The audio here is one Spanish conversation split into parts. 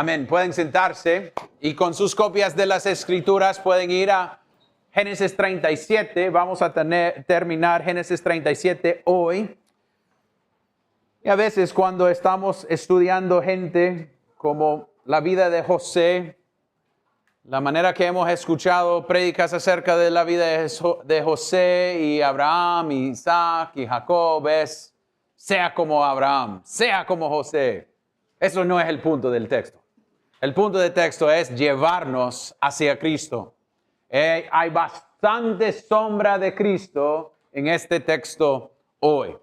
Amén. Pueden sentarse y con sus copias de las Escrituras pueden ir a Génesis 37. Vamos a terminar Génesis 37 hoy. Y a veces cuando estamos estudiando gente como la vida de José, la manera que hemos escuchado prédicas acerca de la vida de José y Abraham, y Isaac y Jacob, es sea como Abraham, sea como José. Eso no es el punto del texto. El punto del texto es llevarnos hacia Cristo. Hay bastante sombra de Cristo en este texto hoy.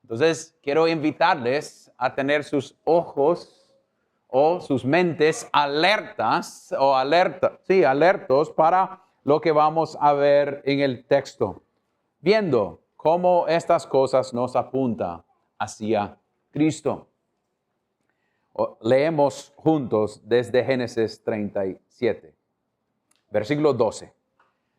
Entonces, quiero invitarles a tener sus ojos o sus mentes alertas alertos para lo que vamos a ver en el texto, viendo cómo estas cosas nos apuntan hacia Cristo. Leemos juntos desde Génesis 37, versículo 12.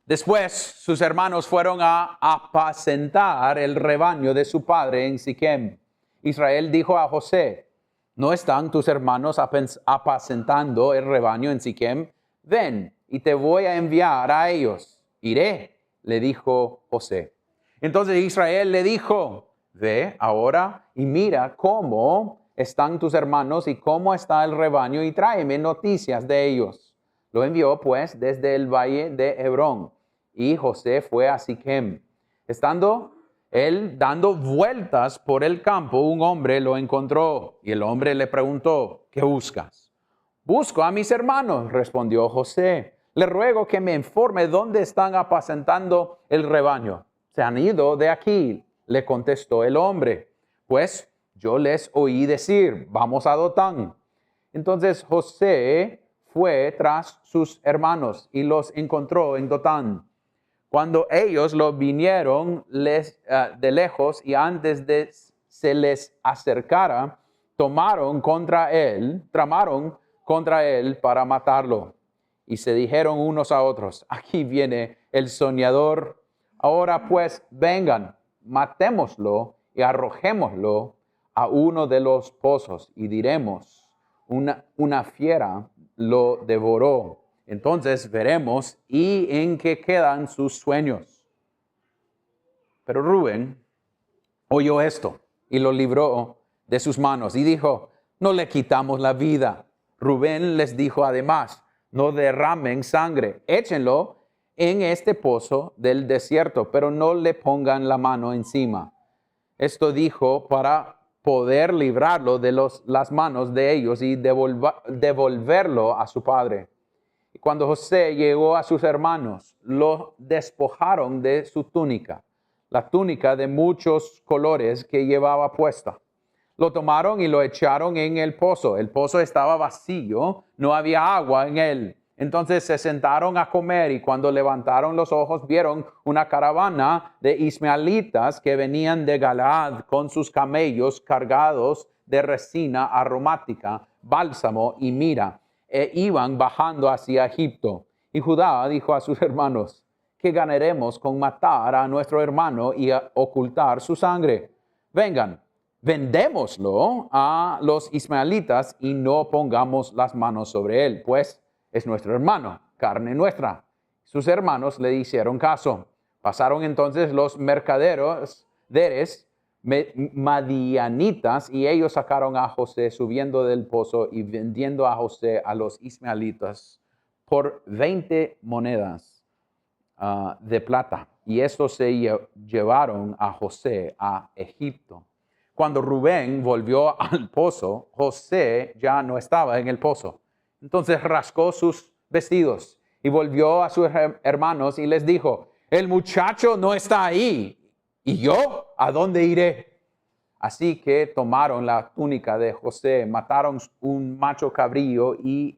Después sus hermanos fueron a apacentar el rebaño de su padre en Siquem. Israel dijo a José: ¿no están tus hermanos apacentando el rebaño en Siquem? Ven, y te voy a enviar a ellos. Iré, le dijo José. Entonces Israel le dijo: ve ahora y mira cómo están tus hermanos y cómo está el rebaño, y tráeme noticias de ellos. Lo envió pues desde el valle de Hebrón, y José fue a Siquem. Estando él dando vueltas por el campo, un hombre lo encontró, y el hombre le preguntó: ¿qué buscas? Busco a mis hermanos, respondió José. Le ruego que me informe dónde están apacentando el rebaño. Se han ido de aquí, le contestó el hombre. Pues yo les oí decir: vamos a Dotán. Entonces José fue tras sus hermanos y los encontró en Dotán. Cuando ellos lo vinieron de lejos y antes de se les acercara, tramaron contra él para matarlo. Y se dijeron unos a otros: aquí viene el soñador. Ahora pues vengan, matémoslo y arrojémoslo a uno de los pozos, y diremos: una fiera lo devoró. Entonces veremos y en qué quedan sus sueños. Pero Rubén oyó esto y lo libró de sus manos y dijo: no le quitamos la vida. Rubén les dijo además: no derramen sangre, échenlo en este pozo del desierto, pero no le pongan la mano encima. Esto dijo para poder librarlo de las manos de ellos y devolverlo a su padre. Y cuando José llegó a sus hermanos, lo despojaron de su túnica, la túnica de muchos colores que llevaba puesta. Lo tomaron y lo echaron en el pozo. El pozo estaba vacío, no había agua en él. Entonces se sentaron a comer, y cuando levantaron los ojos vieron una caravana de ismaelitas que venían de Galaad con sus camellos cargados de resina aromática, bálsamo y mira, e iban bajando hacia Egipto. Y Judá dijo a sus hermanos: ¿qué ganaremos con matar a nuestro hermano y ocultar su sangre? Vengan, vendémoslo a los ismaelitas y no pongamos las manos sobre él, pues es nuestro hermano, carne nuestra. Sus hermanos le hicieron caso. Pasaron entonces los mercaderes madianitas, y ellos sacaron a José subiendo del pozo y vendiendo a José a los ismaelitas por 20 monedas de plata. Y estos se llevaron a José a Egipto. Cuando Rubén volvió al pozo, José ya no estaba en el pozo. Entonces rascó sus vestidos y volvió a sus hermanos y les dijo: el muchacho no está ahí, ¿y yo a dónde iré? Así que tomaron la túnica de José, mataron un macho cabrío y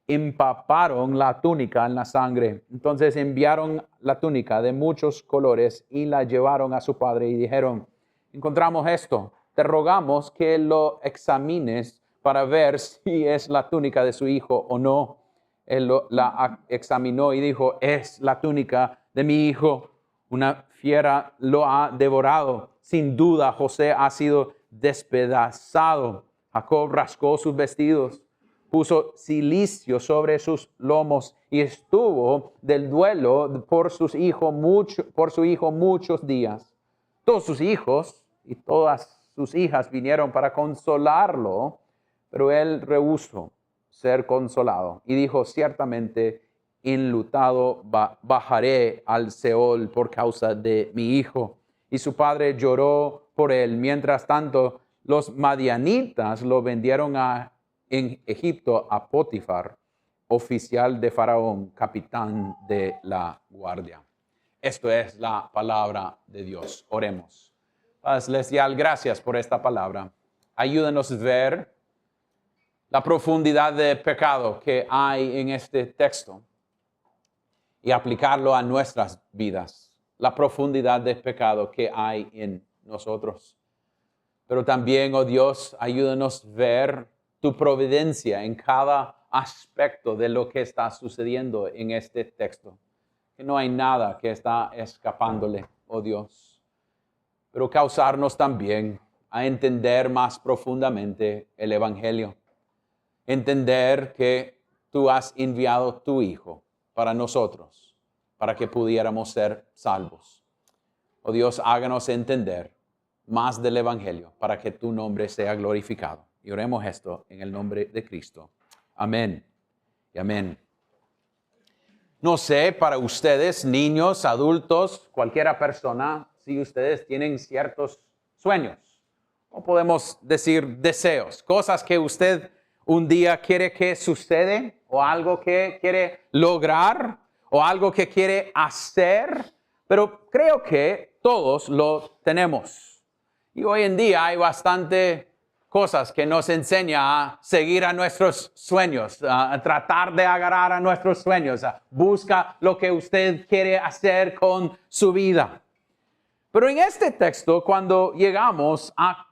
empaparon la túnica en la sangre. Entonces enviaron la túnica de muchos colores y la llevaron a su padre y dijeron: encontramos esto, te rogamos que lo examines para ver si es la túnica de su hijo o no. Él la examinó y dijo: es la túnica de mi hijo. Una fiera lo ha devorado. Sin duda José ha sido despedazado. Jacob rascó sus vestidos, puso cilicio sobre sus lomos y estuvo del duelo por su hijo muchos días. Todos sus hijos y todas sus hijas vinieron para consolarlo, pero él rehusó ser consolado y dijo: ciertamente enlutado bajaré al Seol por causa de mi hijo. Y su padre lloró por él. Mientras tanto, los madianitas lo vendieron en Egipto a Potifar, oficial de Faraón, capitán de la guardia. Esto es la palabra de Dios. Oremos. Padre celestial, gracias por esta palabra. Ayúdanos a ver la profundidad de pecado que hay en este texto y aplicarlo a nuestras vidas. La profundidad de pecado que hay en nosotros. Pero también, oh Dios, ayúdanos a ver tu providencia en cada aspecto de lo que está sucediendo en este texto. Que no hay nada que está escapándole, oh Dios. Pero causarnos también a entender más profundamente el Evangelio. Entender que tú has enviado tu Hijo para nosotros, para que pudiéramos ser salvos. Oh Dios, háganos entender más del Evangelio para que tu nombre sea glorificado. Y oremos esto en el nombre de Cristo. Amén y amén. No sé, para ustedes, niños, adultos, cualquiera persona, si ustedes tienen ciertos sueños, o podemos decir deseos, cosas que usted un día quiere que suceda, o algo que quiere lograr, o algo que quiere hacer, pero creo que todos lo tenemos. Y hoy en día hay bastante cosas que nos enseña a seguir a nuestros sueños, a tratar de agarrar a nuestros sueños. Busca lo que usted quiere hacer con su vida. Pero en este texto, cuando llegamos a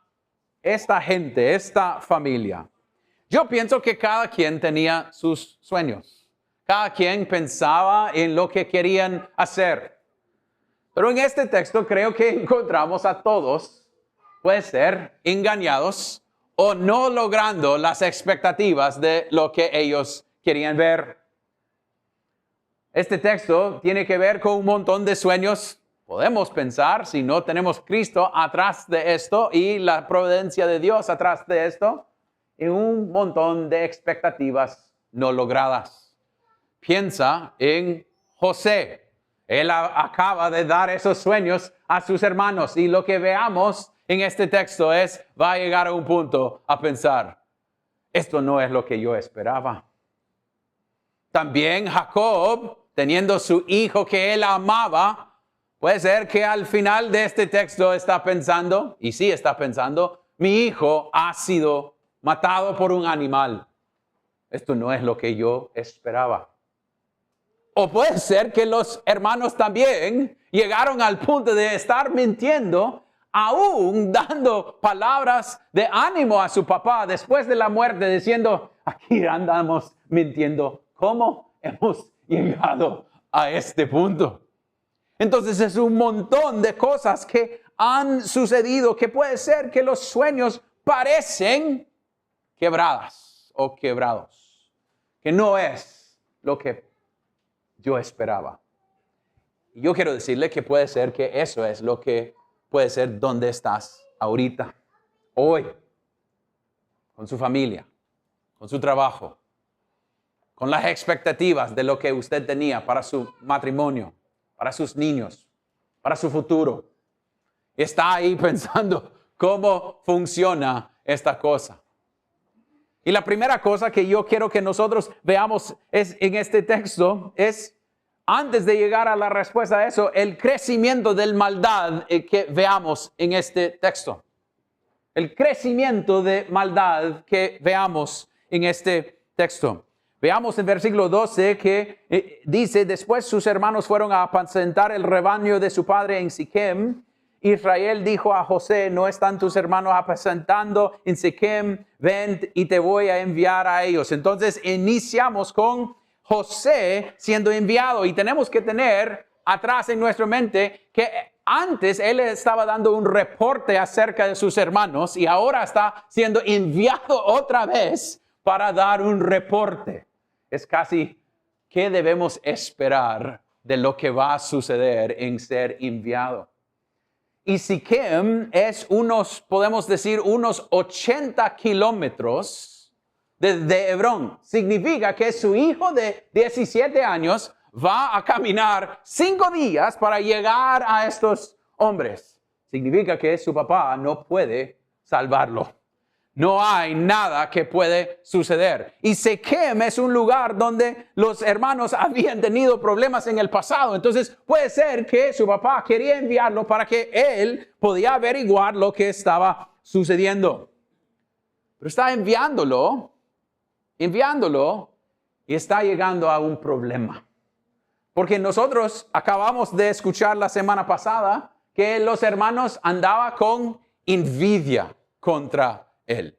esta gente, esta familia, yo pienso que cada quien tenía sus sueños. Cada quien pensaba en lo que querían hacer. Pero en este texto creo que encontramos a todos, puede ser, engañados o no logrando las expectativas de lo que ellos querían ver. Este texto tiene que ver con un montón de sueños. Podemos pensar, si no tenemos Cristo atrás de esto y la providencia de Dios atrás de esto, en un montón de expectativas no logradas. Piensa en José. Él acaba de dar esos sueños a sus hermanos y lo que veamos en este texto va a llegar a un punto a pensar, esto no es lo que yo esperaba. También Jacob, teniendo su hijo que él amaba, puede ser que al final de este texto está pensando, y sí está pensando, mi hijo ha sido matado por un animal. Esto no es lo que yo esperaba. O puede ser que los hermanos también llegaron al punto de estar mintiendo, aún dando palabras de ánimo a su papá después de la muerte, diciendo, aquí andamos mintiendo. ¿Cómo hemos llegado a este punto? Entonces es un montón de cosas que han sucedido, que puede ser que los sueños parecen quebradas o quebrados, que no es lo que yo esperaba. Y yo quiero decirle que puede ser que eso es lo que puede ser donde estás ahorita, hoy, con su familia, con su trabajo, con las expectativas de lo que usted tenía para su matrimonio, para sus niños, para su futuro. Está ahí pensando cómo funciona esta cosa. Y la primera cosa que yo quiero que nosotros veamos en este texto es, antes de llegar a la respuesta a eso, el crecimiento del maldad que veamos en este texto. El crecimiento de maldad que veamos en este texto. Veamos en versículo 12 que dice, después sus hermanos fueron a apacentar el rebaño de su padre en Siquem. Israel dijo a José, ¿no están tus hermanos apacentando en Siquem? Ven y te voy a enviar a ellos. Entonces iniciamos con José siendo enviado y tenemos que tener atrás en nuestra mente que antes él estaba dando un reporte acerca de sus hermanos y ahora está siendo enviado otra vez para dar un reporte. Es casi qué debemos esperar de lo que va a suceder en ser enviado. Y Siquem es podemos decir, unos 80 kilómetros de Hebrón. Significa que su hijo de 17 años va a caminar 5 días para llegar a estos hombres. Significa que su papá no puede salvarlo. No hay nada que puede suceder. Y Siquem es un lugar donde los hermanos habían tenido problemas en el pasado. Entonces puede ser que su papá quería enviarlo para que él podía averiguar lo que estaba sucediendo. Pero está enviándolo y está llegando a un problema. Porque nosotros acabamos de escuchar la semana pasada que los hermanos andaban con envidia contra él.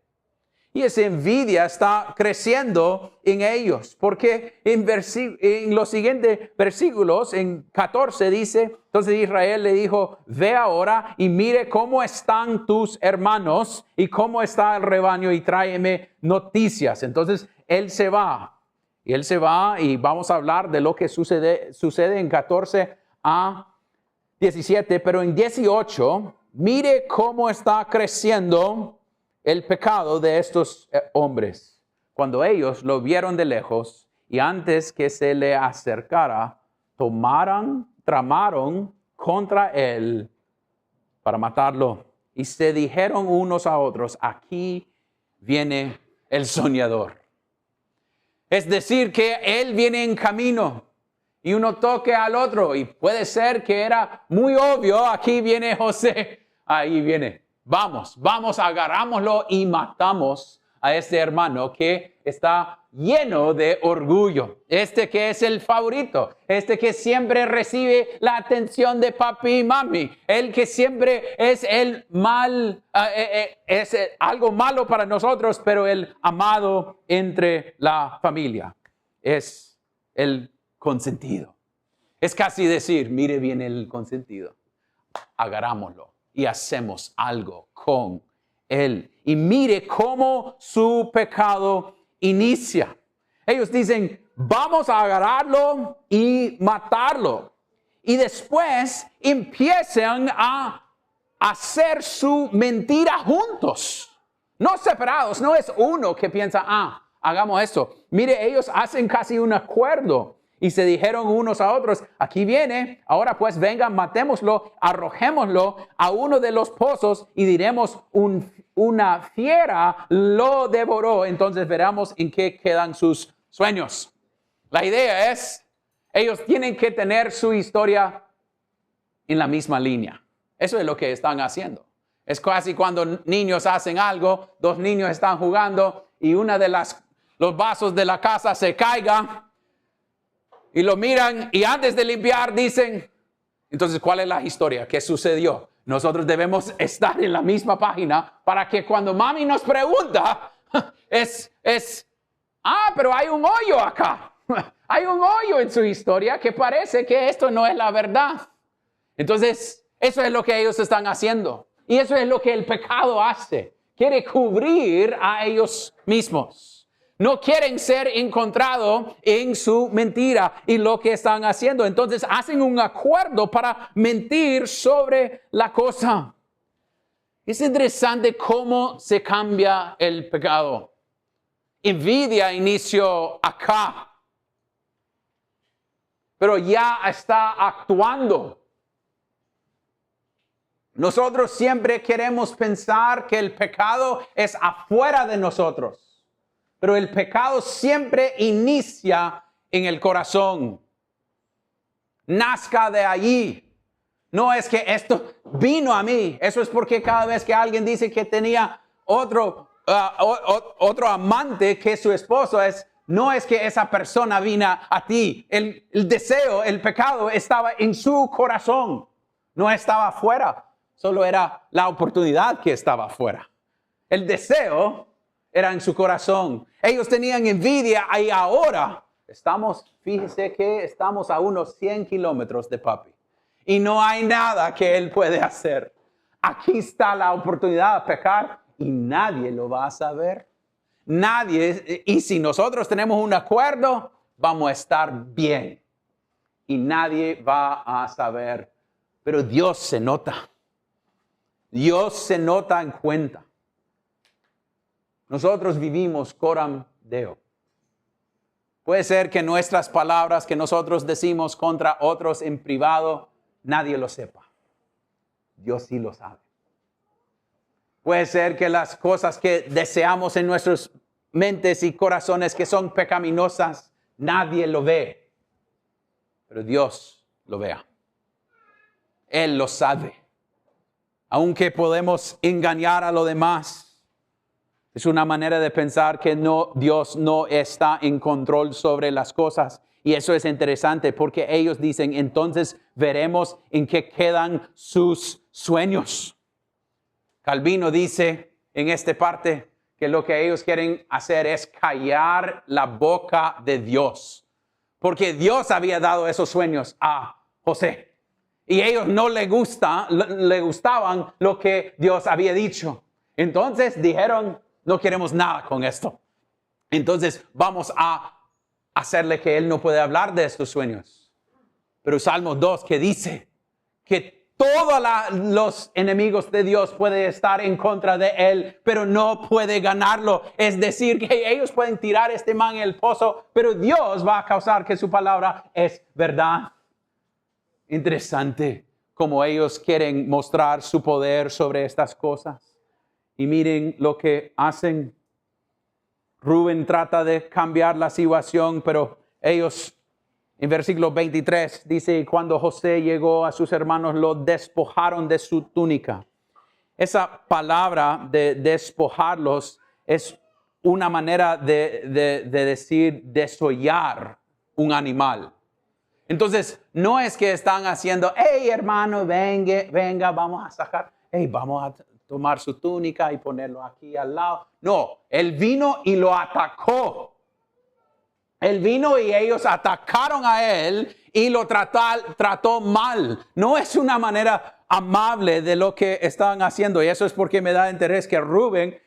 Y esa envidia está creciendo en ellos, porque en los siguientes versículos, en 14 dice, entonces Israel le dijo, ve ahora y mire cómo están tus hermanos y cómo está el rebaño y tráeme noticias. Entonces él se va y vamos a hablar de lo que sucede en 14 a 17, pero en 18, mire cómo está creciendo el pecado de estos hombres. Cuando ellos lo vieron de lejos y antes que se le acercara, tramaron contra él para matarlo. Y se dijeron unos a otros, aquí viene el soñador. Es decir, que él viene en camino y uno toque al otro. Y puede ser que era muy obvio, aquí viene José, ahí viene. Vamos, agarrámoslo y matamos a este hermano que está lleno de orgullo. Este que es el favorito, este que siempre recibe la atención de papi y mami, el que siempre es el mal, es algo malo para nosotros, pero el amado entre la familia. Es el consentido. Es casi decir, mire bien el consentido, agarrámoslo y hacemos algo con él. Y mire cómo su pecado inicia. Ellos dicen, vamos a agarrarlo y matarlo. Y después empiezan a hacer su mentira juntos. No separados, no es uno que piensa, hagamos esto. Mire, ellos hacen casi un acuerdo. Y se dijeron unos a otros, aquí viene, ahora pues vengan, matémoslo, arrojémoslo a uno de los pozos y diremos, una fiera lo devoró. Entonces veremos en qué quedan sus sueños. La idea es, ellos tienen que tener su historia en la misma línea. Eso es lo que están haciendo. Es casi cuando niños hacen algo, 2 niños están jugando y una de los vasos de la casa se caiga. Y lo miran y antes de limpiar dicen, entonces, ¿cuál es la historia? ¿Qué sucedió? Nosotros debemos estar en la misma página para que cuando mami nos pregunta, pero hay un hoyo acá. Hay un hoyo en su historia que parece que esto no es la verdad. Entonces, eso es lo que ellos están haciendo. Y eso es lo que el pecado hace. Quiere cubrir a ellos mismos. No quieren ser encontrados en su mentira y lo que están haciendo. Entonces hacen un acuerdo para mentir sobre la cosa. Es interesante cómo se cambia el pecado. Envidia inició acá, pero ya está actuando. Nosotros siempre queremos pensar que el pecado es afuera de nosotros. Pero el pecado siempre inicia en el corazón. Nazca de allí. No es que esto vino a mí. Eso es porque cada vez que alguien dice que tenía otro amante que su esposo no es que esa persona vino a ti. El deseo, el pecado estaba en su corazón. No estaba afuera. Solo era la oportunidad que estaba afuera. El deseo era en su corazón. Ellos tenían envidia y ahora fíjese que estamos a unos 100 kilómetros de papi. Y no hay nada que él puede hacer. Aquí está la oportunidad de pecar y nadie lo va a saber. nadie, y si nosotros tenemos un acuerdo, vamos a estar bien. Y nadie va a saber. Pero Dios se nota. Dios se nota en cuenta. Nosotros vivimos coram Deo. Puede ser que nuestras palabras que nosotros decimos contra otros en privado, nadie lo sepa. Dios sí lo sabe. Puede ser que las cosas que deseamos en nuestras mentes y corazones que son pecaminosas, nadie lo ve. Pero Dios lo vea. Él lo sabe. Aunque podemos engañar a los demás, es una manera de pensar que Dios no está en control sobre las cosas. Y eso es interesante porque ellos dicen, entonces veremos en qué quedan sus sueños. Calvino dice en esta parte que lo que ellos quieren hacer es callar la boca de Dios. Porque Dios había dado esos sueños a José. Y ellos no le gustaban lo que Dios había dicho. Entonces dijeron, no queremos nada con esto. Entonces vamos a hacerle que él no puede hablar de estos sueños. Pero Salmo 2 que dice que todos los enemigos de Dios pueden estar en contra de él, pero no puede ganarlo. Es decir, que ellos pueden tirar este man en el pozo, pero Dios va a causar que su palabra es verdad. Interesante cómo ellos quieren mostrar su poder sobre estas cosas. Y miren lo que hacen. Rubén trata de cambiar la situación, pero ellos, en versículo 23, dice, cuando José llegó a sus hermanos, lo despojaron de su túnica. Esa palabra de despojarlos es una manera de decir desollar un animal. Entonces, no es que están haciendo, hey hermano, venga, vamos a sacar, hey, vamos a tomar su túnica y ponerlo aquí al lado. No, él vino y lo atacó. Él vino y ellos atacaron a él y lo trató mal. No es una manera amable de lo que estaban haciendo. Y eso es porque me da interés que Rubén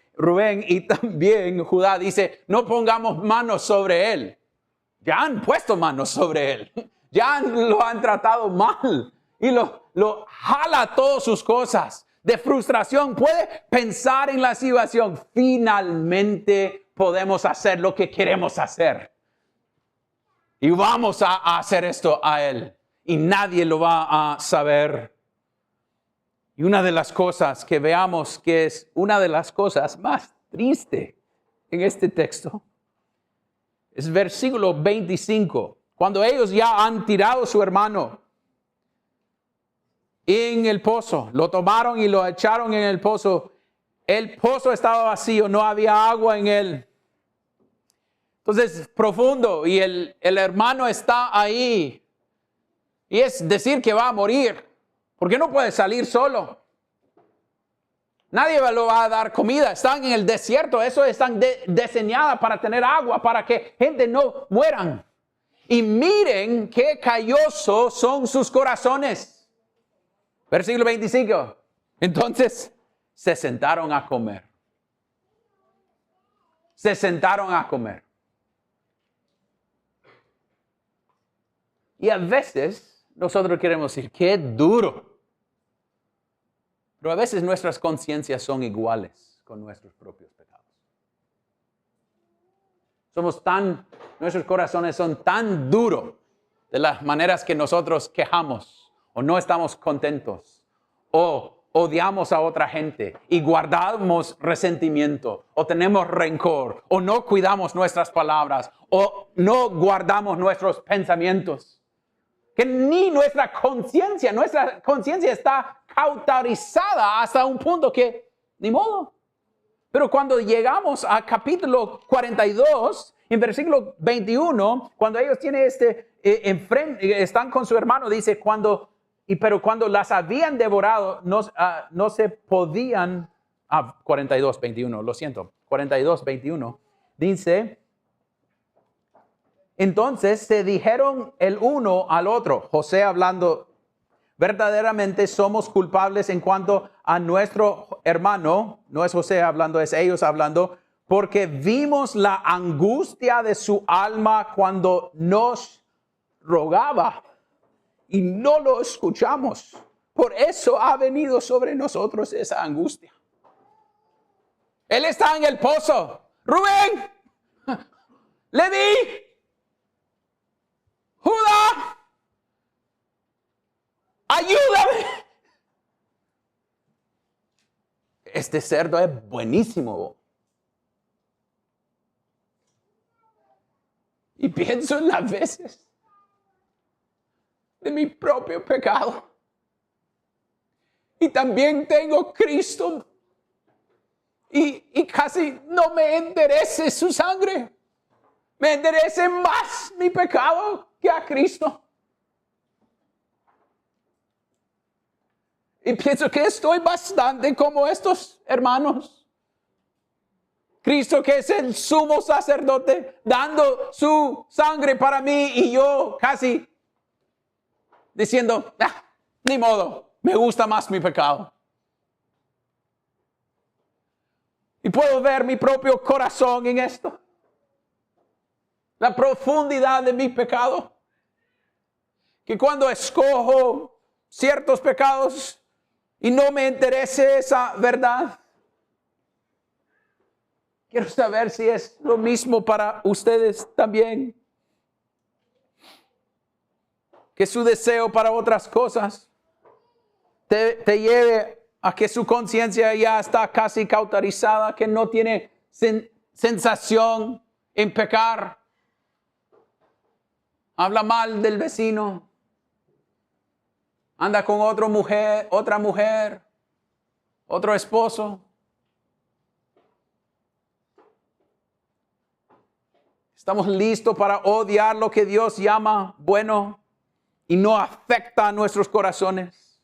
y también Judá dice, no pongamos manos sobre él. Ya han puesto manos sobre él. Ya lo han tratado mal. Y lo jala todas sus cosas. De frustración, puede pensar en la situación. Finalmente podemos hacer lo que queremos hacer. Y vamos a hacer esto a él. Y nadie lo va a saber. Y una de las cosas que veamos que es una de las cosas más tristes en este texto es versículo 25. Cuando ellos ya han tirado a su hermano en el pozo, lo tomaron y lo echaron en el pozo estaba vacío, no había agua en él. Entonces, profundo, y el hermano está ahí. Y es decir que va a morir, porque no puede salir solo. Nadie lo va a dar comida, están en el desierto, eso están diseñadas para tener agua, para que gente no mueran. Y miren qué callosos son sus corazones. Versículo 25. Entonces se sentaron a comer. Se sentaron a comer. Y a veces nosotros queremos decir, qué duro. Pero a veces nuestras conciencias son iguales con nuestros propios pecados. Nuestros corazones son tan duros de las maneras que nosotros quejamos o no estamos contentos o odiamos a otra gente y guardamos resentimiento o tenemos rencor o no cuidamos nuestras palabras o no guardamos nuestros pensamientos. Que ni nuestra conciencia está cauterizada hasta un punto que ni modo. Pero cuando llegamos a capítulo 42, en versículo 21, cuando ellos tienen están con su hermano, dice, pero cuando las habían devorado, no se podían, 42, 21, lo siento, 42, 21, dice, entonces se dijeron el uno al otro, José hablando, verdaderamente somos culpables en cuanto a nuestro hermano, no es José hablando, es ellos hablando, porque vimos la angustia de su alma cuando nos rogaba y no lo escuchamos. Por eso ha venido sobre nosotros esa angustia. Él está en el pozo. Rubén, Leví, Judá, ayúdame. Este cerdo es buenísimo. Y pienso en las veces de mi propio pecado. Y también tengo Cristo. Y casi no me enderece su sangre. Me enderece más mi pecado que a Cristo. Y pienso que estoy bastante como estos hermanos. Cristo, que es el sumo sacerdote, dando su sangre para mí, y yo casi diciendo, ni modo, me gusta más mi pecado. Y puedo ver mi propio corazón en esto. La profundidad de mi pecado. Que cuando escojo ciertos pecados y no me interese esa verdad, quiero saber si es lo mismo para ustedes también. Que su deseo para otras cosas te lleve a que su conciencia ya está casi cauterizada, que no tiene sensación en pecar. Habla mal del vecino. Anda con otra mujer, otro esposo. Estamos listos para odiar lo que Dios llama bueno y no afecta a nuestros corazones.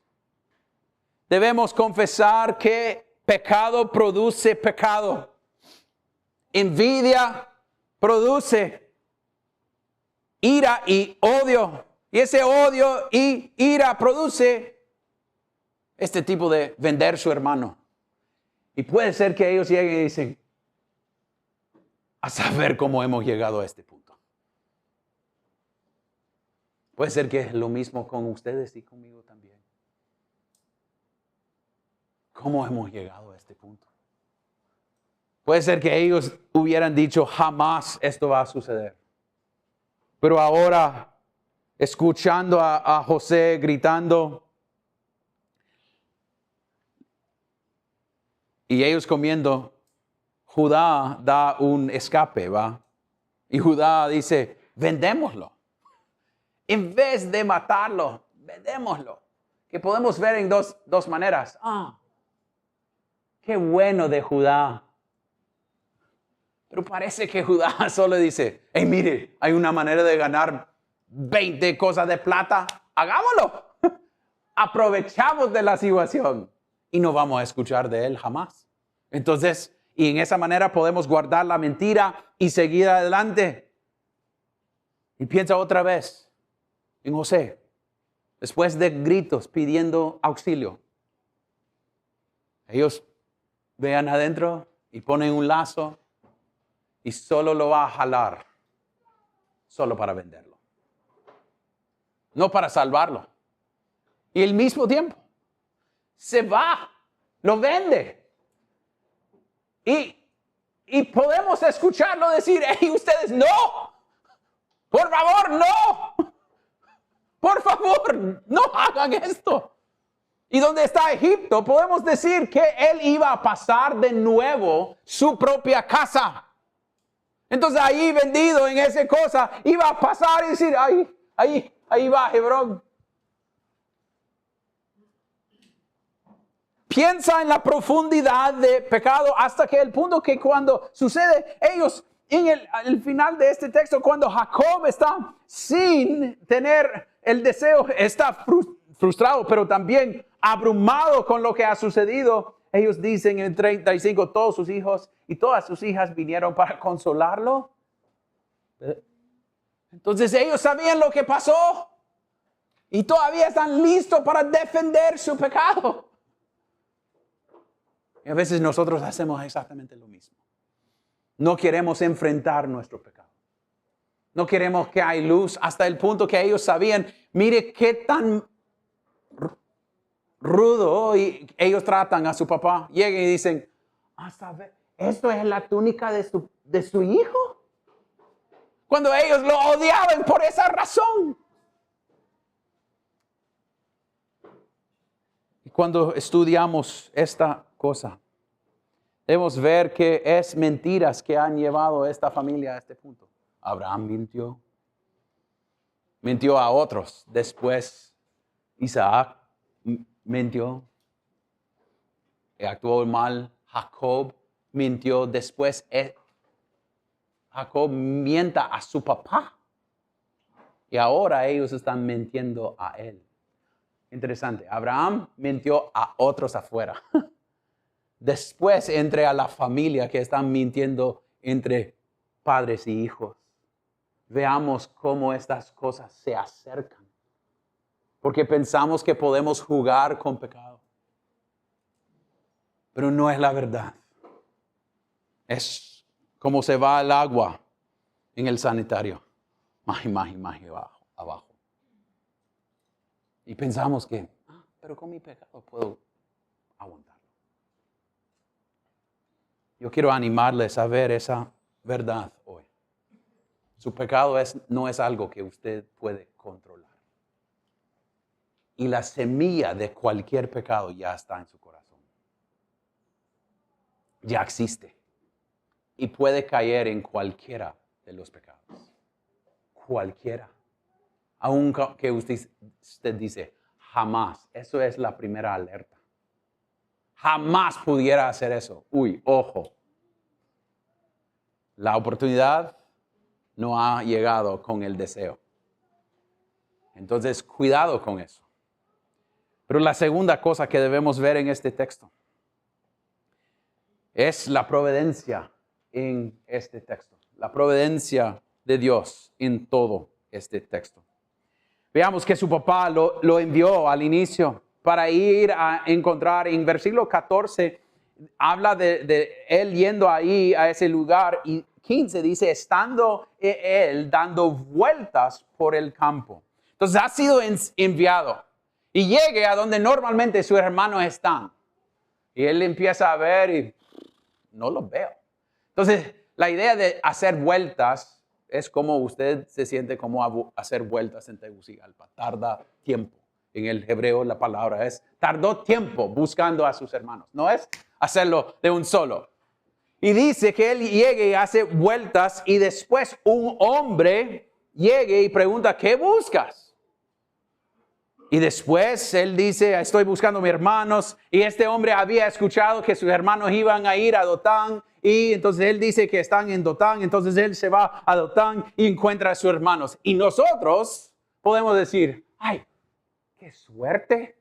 Debemos confesar que pecado produce pecado. Envidia produce ira y odio. Y ese odio y ira produce este tipo de vender su hermano. Y puede ser que ellos lleguen y dicen, a saber cómo hemos llegado a este punto. Puede ser que es lo mismo con ustedes y conmigo también. ¿Cómo hemos llegado a este punto? Puede ser que ellos hubieran dicho, jamás esto va a suceder. Pero ahora, escuchando a José gritando, y ellos comiendo, Judá da un escape, ¿va? Y Judá dice, vendémoslo. En vez de matarlo, vendémoslo. Que podemos ver en dos maneras. Qué bueno de Judá. Pero parece que Judá solo dice, hey, mire, hay una manera de ganar 20 cosas de plata. Hagámoslo. Aprovechamos de la situación y no vamos a escuchar de él jamás. Entonces, y en esa manera podemos guardar la mentira y seguir adelante. Y piensa otra vez en José, después de gritos pidiendo auxilio. Ellos vean adentro y ponen un lazo y solo lo va a jalar, solo para venderlo. No para salvarlo. Y al mismo tiempo, se va, lo vende. Y podemos escucharlo decir, hey, ustedes no, por favor, no, por favor, no hagan esto. Y donde está Egipto, podemos decir que él iba a pasar de nuevo su propia casa. Entonces ahí vendido en esa cosa, iba a pasar y decir, ahí va Hebrón. Piensa en la profundidad de pecado hasta que el punto que cuando sucede, ellos en el final de este texto, cuando Jacob está sin tener el deseo, está frustrado, pero también abrumado con lo que ha sucedido. Ellos dicen en el 35, todos sus hijos y todas sus hijas vinieron para consolarlo. Entonces ellos sabían lo que pasó y todavía están listos para defender su pecado. Y a veces nosotros hacemos exactamente lo mismo. No queremos enfrentar nuestro pecado. No queremos que haya luz hasta el punto que ellos sabían, mire qué tan rudo y ellos tratan a su papá. Llegan y dicen, ¿sabe? ¿Esto es la túnica de su hijo? Cuando ellos lo odiaban por esa razón. Y cuando estudiamos esta cosa, debemos ver que es mentiras que han llevado a esta familia a este punto. Abraham mintió a otros. Después Isaac mintió, actuó mal. Jacob mintió. Después Jacob mienta a su papá. Y ahora ellos están mintiendo a él. Interesante. Abraham mintió a otros afuera. Después entre a la familia que están mintiendo entre padres y hijos. Veamos cómo estas cosas se acercan. Porque pensamos que podemos jugar con pecado. Pero no es la verdad. Es como se va el agua en el sanitario. Más abajo. Y pensamos que, pero con mi pecado puedo aguantarlo. Yo quiero animarles a ver esa verdad hoy. Su pecado no es algo que usted puede controlar. Y la semilla de cualquier pecado ya está en su corazón. Ya existe. Y puede caer en cualquiera de los pecados. Cualquiera. Aunque usted dice, jamás. Eso es la primera alerta. Jamás pudiera hacer eso. Uy, ojo. La oportunidad no ha llegado con el deseo. Entonces, cuidado con eso. Pero la segunda cosa que debemos ver en este texto es la providencia en este texto. La providencia de Dios en todo este texto. Veamos que su papá lo envió al inicio para ir a encontrar. En versículo 14 habla de él yendo ahí a ese lugar, y 15 dice, estando él dando vueltas por el campo. Entonces ha sido enviado y llegue a donde normalmente sus hermanos están. Y él empieza a ver y no los veo. Entonces la idea de hacer vueltas es como usted se siente como hacer vueltas en Tegucigalpa. Tarda tiempo. En el hebreo la palabra es, tardó tiempo buscando a sus hermanos. No es hacerlo de un solo. Y dice que él llegue y hace vueltas, y después un hombre llegue y pregunta, ¿qué buscas? Y después él dice, estoy buscando a mis hermanos. Y este hombre había escuchado que sus hermanos iban a ir a Dotán. Y entonces él dice que están en Dotán. Entonces él se va a Dotán y encuentra a sus hermanos. Y nosotros podemos decir, ¡ay, qué suerte!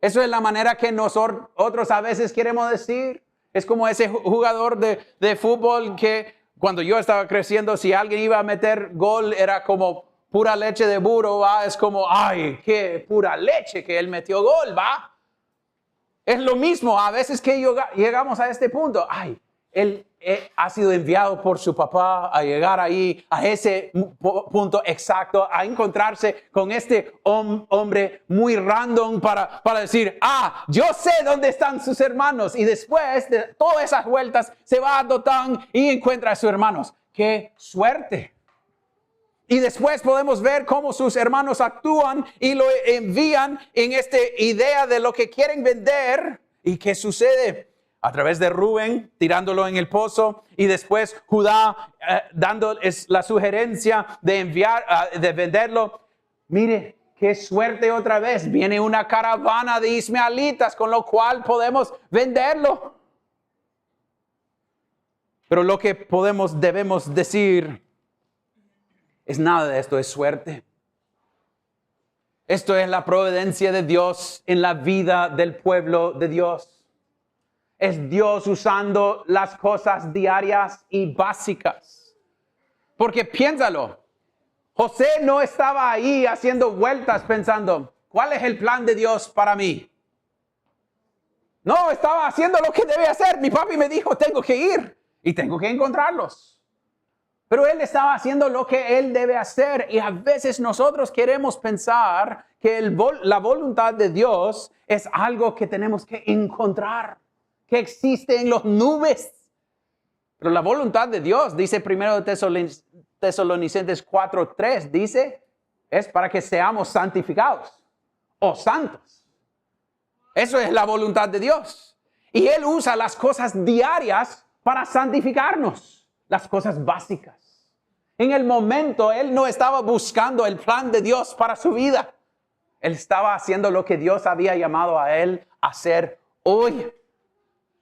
Eso es la manera que nosotros a veces queremos decir. Es como ese jugador de fútbol que cuando yo estaba creciendo, si alguien iba a meter gol, era como pura leche de burro, ¿va? Es como, ¡ay, qué pura leche que él metió gol!, ¿va? Es lo mismo a veces que llegamos a este punto. ¡Ay, él ha sido enviado por su papá a llegar ahí, a ese punto exacto, a encontrarse con este hombre muy random para decir, yo sé dónde están sus hermanos. Y después de todas esas vueltas se va a Dotán y encuentra a sus hermanos. ¡Qué suerte! Y después podemos ver cómo sus hermanos actúan y lo envían en esta idea de lo que quieren vender. ¿Y qué sucede? A través de Rubén, tirándolo en el pozo, y después Judá dando la sugerencia de enviar, de venderlo. Mire, qué suerte otra vez. Viene una caravana de ismaelitas, con lo cual podemos venderlo. Pero lo que debemos decir es nada de esto es suerte. Esto es la providencia de Dios en la vida del pueblo de Dios. Es Dios usando las cosas diarias y básicas. Porque piénsalo, José no estaba ahí haciendo vueltas pensando, ¿cuál es el plan de Dios para mí? No, estaba haciendo lo que debe hacer. Mi papi me dijo, tengo que ir. y tengo que encontrarlos. Pero Él estaba haciendo lo que Él debe hacer y a veces nosotros queremos pensar que la voluntad de Dios es algo que tenemos que encontrar, que existe en las nubes. Pero la voluntad de Dios, dice 1 Tesalonicenses 4:3, dice, es para que seamos santificados o santos. Eso es la voluntad de Dios. Y Él usa las cosas diarias para santificarnos, las cosas básicas. En el momento, Él no estaba buscando el plan de Dios para su vida. Él estaba haciendo lo que Dios había llamado a Él a hacer hoy.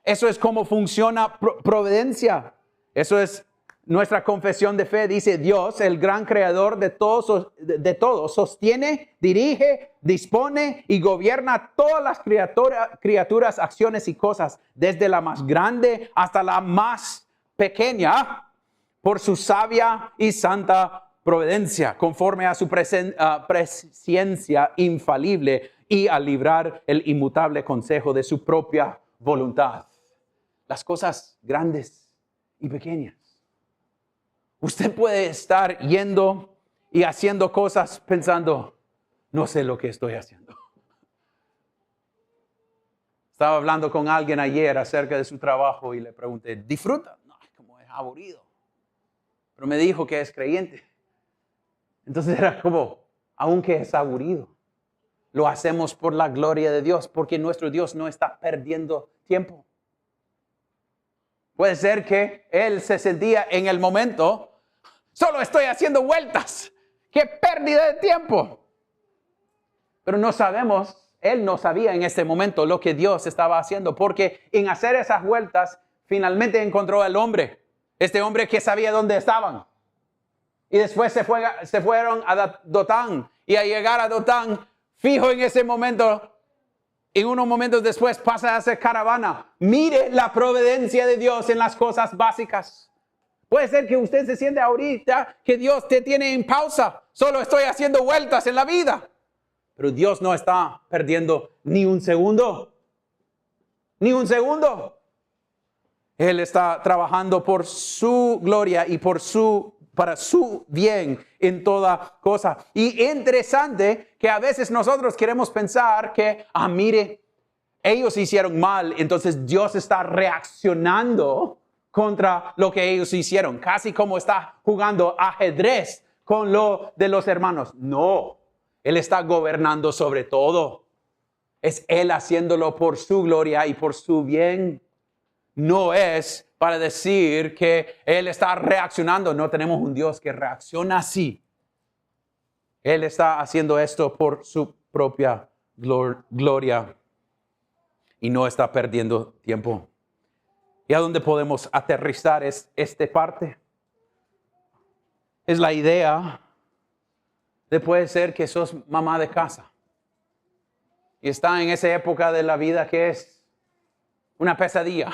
Eso es cómo funciona providencia. Eso es nuestra confesión de fe. Dice Dios, el gran creador de todos, sostiene, dirige, dispone y gobierna todas las criaturas, acciones y cosas, desde la más grande hasta la más pequeña, por su sabia y santa providencia, conforme a su presciencia infalible y al librar el inmutable consejo de su propia voluntad. Las cosas grandes y pequeñas. Usted puede estar yendo y haciendo cosas pensando, no sé lo que estoy haciendo. Estaba hablando con alguien ayer acerca de su trabajo y le pregunté, ¿disfruta? No, como es aburrido. Pero me dijo que es creyente. Entonces era como, aunque es aburrido, lo hacemos por la gloria de Dios, porque nuestro Dios no está perdiendo tiempo. Puede ser que él se sentía en el momento, solo estoy haciendo vueltas. ¡Qué pérdida de tiempo! Pero no sabemos, él no sabía en ese momento lo que Dios estaba haciendo, porque en hacer esas vueltas, finalmente encontró al hombre. Este hombre que sabía dónde estaban. Y después se fueron a Dotán. Y al llegar a Dotán, fijo en ese momento, y unos momentos después pasa a ser caravana. Mire la providencia de Dios en las cosas básicas. Puede ser que usted se siente ahorita que Dios te tiene en pausa. Solo estoy haciendo vueltas en la vida. Pero Dios no está perdiendo ni un segundo. Ni un segundo. Él está trabajando por su gloria y para su bien en toda cosa. Y interesante que a veces nosotros queremos pensar que, mire, ellos hicieron mal, entonces Dios está reaccionando contra lo que ellos hicieron. Casi como está jugando ajedrez con lo de los hermanos. No, Él está gobernando sobre todo. Es Él haciéndolo por su gloria y por su bien. No es para decir que Él está reaccionando. No tenemos un Dios que reacciona así. Él está haciendo esto por su propia gloria y no está perdiendo tiempo. ¿Y a dónde podemos aterrizar esta parte? Es la idea de puede ser que sos mamá de casa y está en esa época de la vida que es una pesadilla.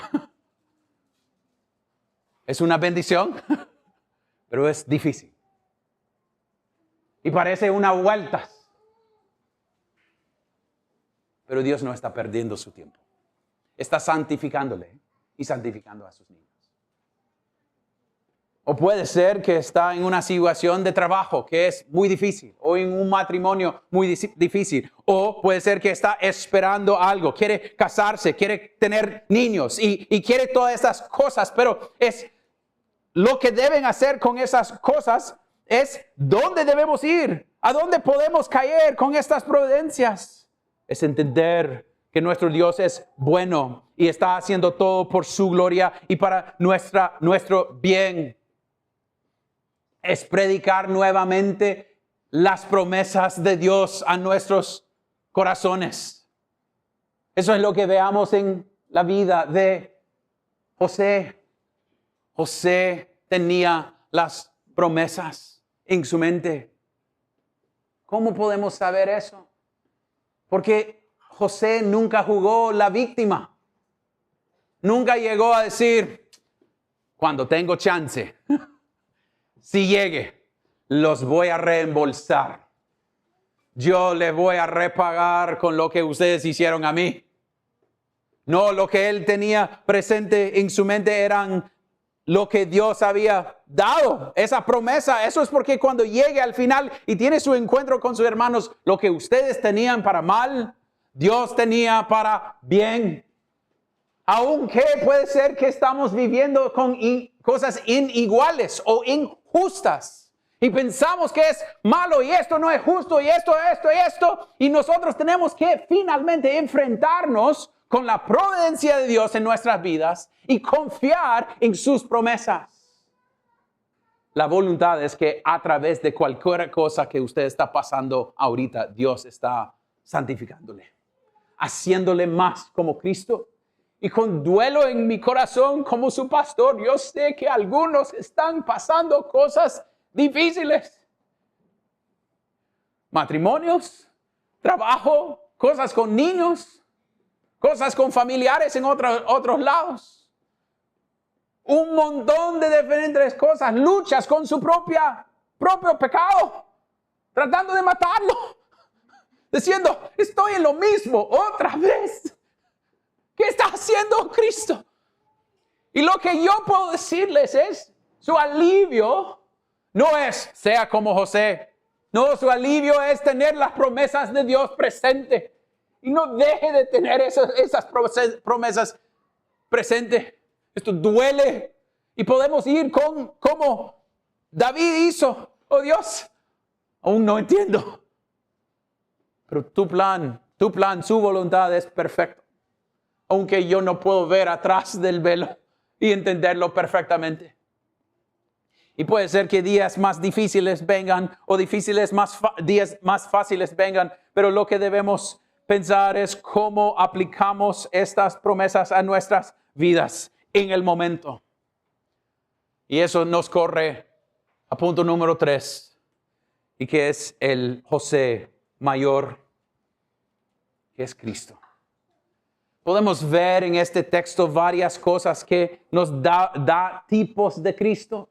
Es una bendición, pero es difícil. Y parece una vuelta. Pero Dios no está perdiendo su tiempo. Está santificándole y santificando a sus niños. O puede ser que está en una situación de trabajo que es muy difícil. O en un matrimonio muy difícil. O puede ser que está esperando algo. Quiere casarse, quiere tener niños y quiere todas esas cosas. Pero es lo que deben hacer con esas cosas es dónde debemos ir. ¿A dónde podemos caer con estas providencias? Es entender que nuestro Dios es bueno y está haciendo todo por su gloria y para nuestro bien. Es predicar nuevamente las promesas de Dios a nuestros corazones. Eso es lo que veamos en la vida de José. José tenía las promesas en su mente. ¿Cómo podemos saber eso? Porque José nunca jugó la víctima. Nunca llegó a decir, cuando tengo chance, si llegue, los voy a reembolsar. Yo les voy a repagar con lo que ustedes hicieron a mí. No, lo que él tenía presente en su mente eran lo que Dios había dado, esa promesa. Eso es porque cuando llegue al final y tiene su encuentro con sus hermanos, lo que ustedes tenían para mal, Dios tenía para bien. Aunque puede ser que estamos viviendo con cosas iniguales o injustas y pensamos que es malo y esto no es justo y esto, y nosotros tenemos que finalmente enfrentarnos con la providencia de Dios en nuestras vidas y confiar en sus promesas. La voluntad es que a través de cualquier cosa que usted está pasando ahorita, Dios está santificándole, haciéndole más como Cristo. Y con duelo en mi corazón como su pastor, yo sé que algunos están pasando cosas difíciles. Matrimonios, trabajo, cosas con niños, cosas con familiares en otros lados. Un montón de diferentes cosas, luchas con su propio pecado, tratando de matarlo, diciendo, estoy en lo mismo otra vez. ¿Qué está haciendo Cristo? Y lo que yo puedo decirles es, su alivio no es, sea como José. No, su alivio es tener las promesas de Dios presente. Y no deje de tener esas promesas presentes. Esto duele. Y podemos ir como David hizo. Oh Dios, aún no entiendo. Pero tu plan, su voluntad es perfecto. Aunque yo no puedo ver atrás del velo y entenderlo perfectamente. Y puede ser que días más difíciles vengan o días más fáciles vengan, pero lo que debemos pensar es cómo aplicamos estas promesas a nuestras vidas en el momento. Y eso nos corre a punto número 3, y que es el José mayor, que es Cristo. Podemos ver en este texto varias cosas que nos da tipos de Cristo.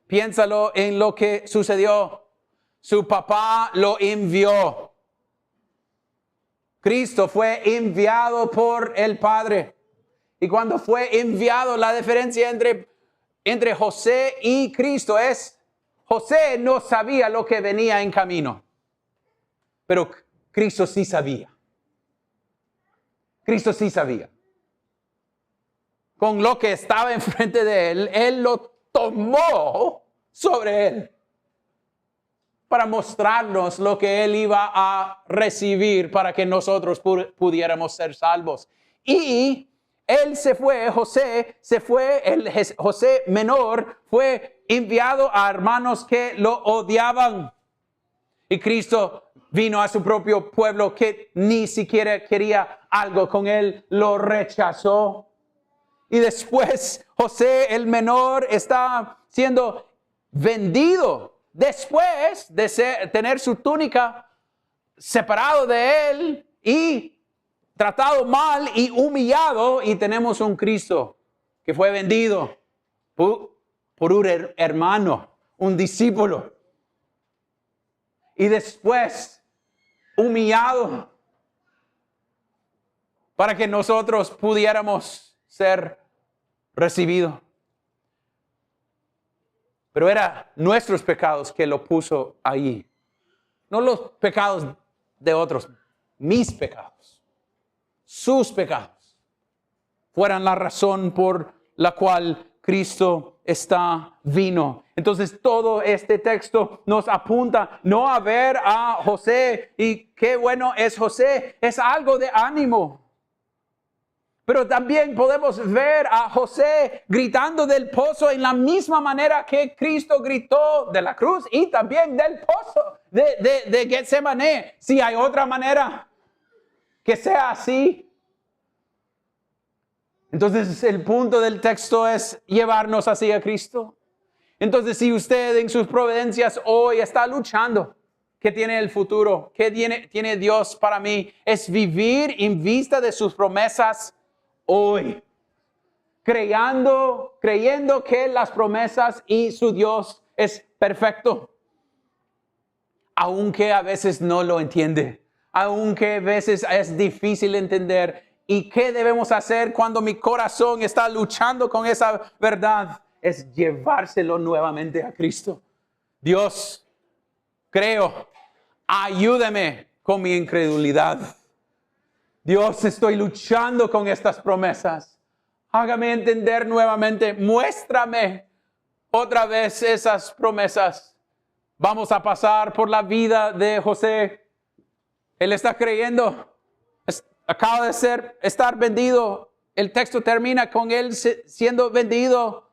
Piénsalo en lo que sucedió. Su papá lo envió. Cristo fue enviado por el Padre. Y cuando fue enviado, la diferencia entre José y Cristo es, José no sabía lo que venía en camino, pero Cristo sí sabía. Cristo sí sabía. Con lo que estaba enfrente de él, él lo tomó sobre él para mostrarnos lo que él iba a recibir para que nosotros pudiéramos ser salvos. Y él se fue, José menor fue enviado a hermanos que lo odiaban. Y Cristo vino a su propio pueblo que ni siquiera quería algo con él, lo rechazó. Y después José el menor está siendo vendido después de tener su túnica separado de él y tratado mal y humillado. Y tenemos un Cristo que fue vendido por un hermano, un discípulo. Y después humillado para que nosotros pudiéramos ser recibidos. Pero era nuestros pecados que lo puso ahí. No los pecados de otros, mis pecados. Sus pecados fueran la razón por la cual Cristo vino. Entonces todo este texto nos apunta no a ver a José y qué bueno es José, es algo de ánimo. Pero también podemos ver a José gritando del pozo en la misma manera que Cristo gritó de la cruz y también del pozo de Getsemaní. Si hay otra manera que sea así. Entonces el punto del texto es llevarnos hacia Cristo. Entonces si usted en sus providencias hoy está luchando, ¿qué tiene el futuro? ¿Qué tiene Dios para mí? Es vivir en vista de sus promesas hoy. Creyendo que las promesas y su Dios es perfecto. Aunque a veces no lo entiende. Aunque a veces es difícil entender. ¿Y qué debemos hacer cuando mi corazón está luchando con esa verdad? Es llevárselo nuevamente a Cristo. Dios, creo, ayúdame con mi incredulidad. Dios, estoy luchando con estas promesas. Hágame entender nuevamente, muéstrame otra vez esas promesas. Vamos a pasar por la vida de José. Él está creyendo. Acaba de estar vendido. El texto termina con él siendo vendido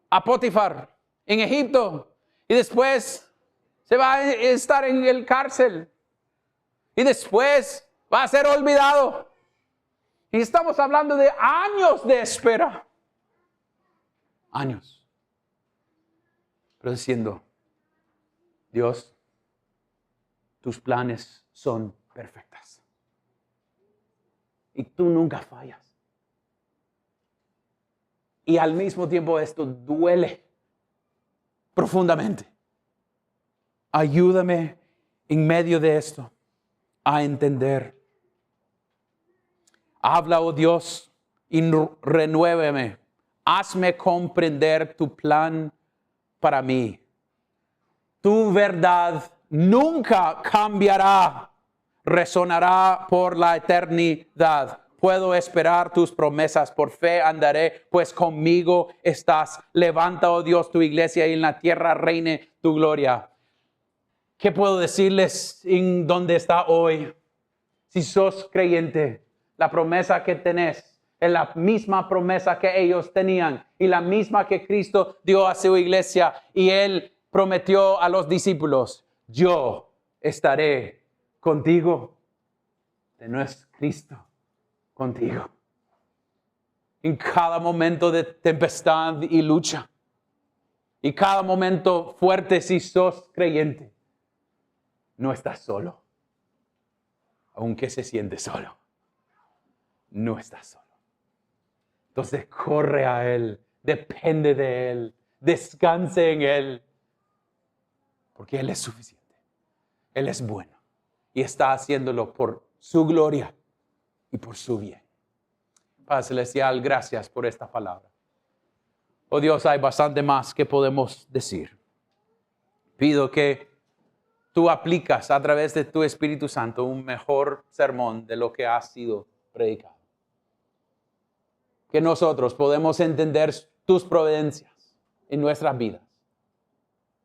a Potifar en Egipto. Y después se va a estar en el cárcel. Y después va a ser olvidado. Y estamos hablando de años de espera. Años. Pero diciendo, Dios, tus planes son perfectas. Y tú nunca fallas. Y al mismo tiempo esto duele profundamente. Ayúdame en medio de esto a entender. Habla, oh Dios, y renuéveme. Hazme comprender tu plan para mí. Tu verdad nunca cambiará. Resonará por la eternidad. Puedo esperar tus promesas, por fe andaré, pues conmigo estás. Levanta, oh Dios, tu iglesia y en la tierra reine tu gloria. ¿Qué puedo decirles en donde está hoy? Si sos creyente, la promesa que tenés es la misma promesa que ellos tenían y la misma que Cristo dio a su iglesia, y Él prometió a los discípulos: yo estaré contigo. No es Cristo contigo en cada momento de tempestad y lucha, y cada momento fuerte. Si sos creyente, no estás solo, aunque se siente solo, no estás solo. Entonces corre a Él, depende de Él, descanse en Él, porque Él es suficiente, Él es bueno y está haciéndolo por su gloria y por su bien. Padre Celestial, gracias por esta palabra. Oh Dios, hay bastante más que podemos decir. Pido que tú aplicas a través de tu Espíritu Santo un mejor sermón de lo que ha sido predicado. Que nosotros podemos entender tus providencias en nuestras vidas,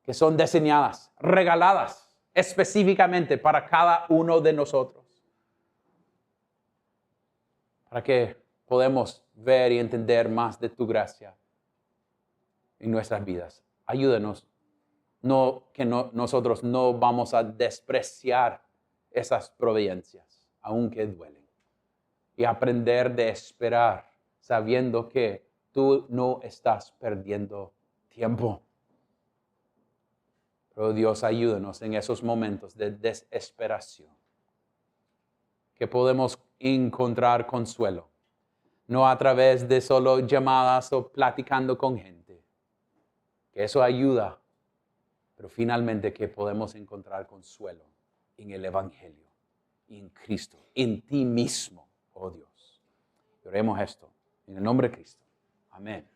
que son diseñadas, regaladas específicamente para cada uno de nosotros, para que podamos ver y entender más de tu gracia en nuestras vidas. Ayúdanos, nosotros no vamos a despreciar esas providencias, aunque duelen, y aprender de esperar, sabiendo que tú no estás perdiendo tiempo. Pero Dios, ayúdanos en esos momentos de desesperación, que podemos encontrar consuelo, no a través de solo llamadas o platicando con gente, que eso ayuda, pero finalmente que podemos encontrar consuelo en el Evangelio, en Cristo, en ti mismo, oh Dios. Oremos esto en el nombre de Cristo. Amén.